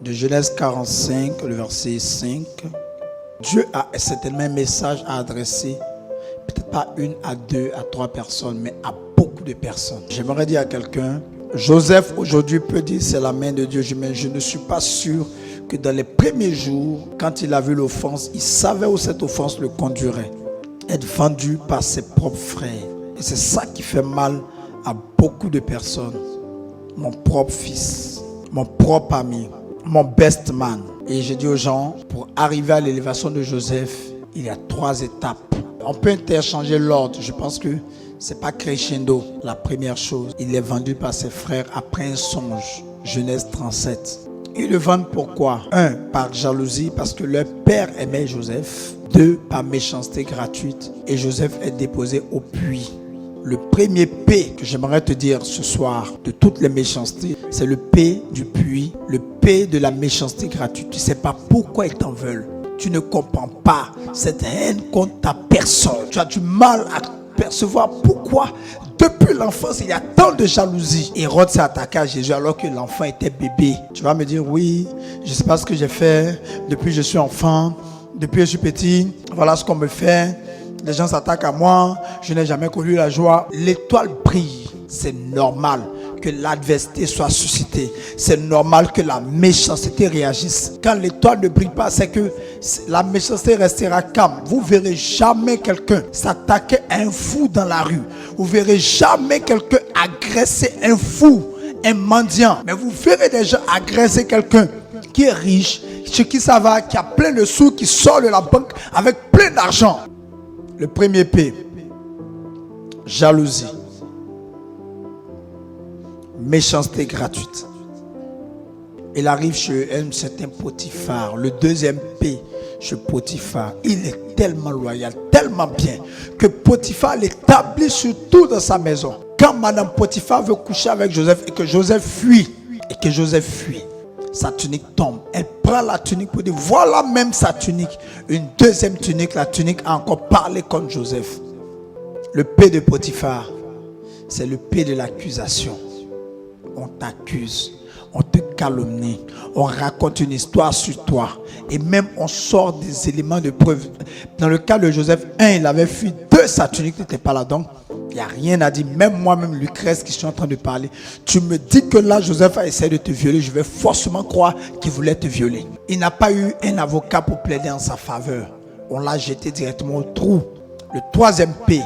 de Genèse 45, le verset 5. Dieu a certainement un message à adresser, peut-être pas une, à deux, à trois personnes, mais à beaucoup de personnes. J'aimerais dire à quelqu'un, Joseph aujourd'hui peut dire c'est la main de Dieu, mais je ne suis pas sûr que dans les premiers jours, quand il a vu l'offense, il savait où cette offense le conduirait. Être vendu par ses propres frères. Et c'est ça qui fait mal à beaucoup de personnes. Mon propre fils, mon propre ami, mon best man. Et j'ai dit aux gens, pour arriver à l'élévation de Joseph, il y a 3 étapes. On peut interchanger l'ordre. Je pense que c'est pas crescendo. La première chose, il est vendu par ses frères après un songe. Genèse 37. Ils le vendent pourquoi? 1, par jalousie, parce que leur père aimait Joseph. 2, par méchanceté gratuite. Et Joseph est déposé au puits. Le premier P que j'aimerais te dire ce soir de toutes les méchancetés, c'est le P du puits, le P de la méchanceté gratuite. Tu ne sais pas pourquoi ils t'en veulent. Tu ne comprends pas cette haine contre ta personne. Tu as du mal à percevoir pourquoi depuis l'enfance il y a tant de jalousie. Hérode s'est attaqué à Jésus alors que l'enfant était bébé. Tu vas me dire oui, je ne sais pas ce que j'ai fait depuis que je suis enfant, depuis que je suis petit, voilà ce qu'on me fait. Les gens s'attaquent à moi, je n'ai jamais connu la joie. L'étoile brille, c'est normal que l'adversité soit suscitée. C'est normal que la méchanceté réagisse. Quand l'étoile ne brille pas, c'est que la méchanceté restera calme. Vous ne verrez jamais quelqu'un s'attaquer à un fou dans la rue. Vous ne verrez jamais quelqu'un agresser un fou, un mendiant. Mais vous verrez des gens agresser quelqu'un qui est riche, chez qui ça va, qui a plein de sous, qui sort de la banque avec plein d'argent. Le premier P, jalousie, méchanceté gratuite. Il arrive chez un certain Potiphar. Le deuxième P, chez Potiphar. Il est tellement loyal, tellement bien, que Potiphar l'établit surtout dans sa maison. Quand Madame Potiphar veut coucher avec Joseph et que Joseph fuit, sa tunique tombe. Elle prend la tunique pour dire, voilà même sa tunique. Une deuxième tunique, la tunique a encore parlé contre Joseph. Le P de Potiphar, c'est le P de l'accusation. On t'accuse, on te calomnie, on raconte une histoire sur toi. Et même on sort des éléments de preuve. Dans le cas de Joseph, 1, il avait fui. 2, sa tunique n'était pas là. Donc, il n'y a rien à dire. Même moi-même, Lucrèce, qui suis en train de parler, tu me dis que là, Joseph a essayé de te violer. Je vais forcément croire qu'il voulait te violer. Il n'a pas eu un avocat pour plaider en sa faveur. On l'a jeté directement au trou. Le troisième P,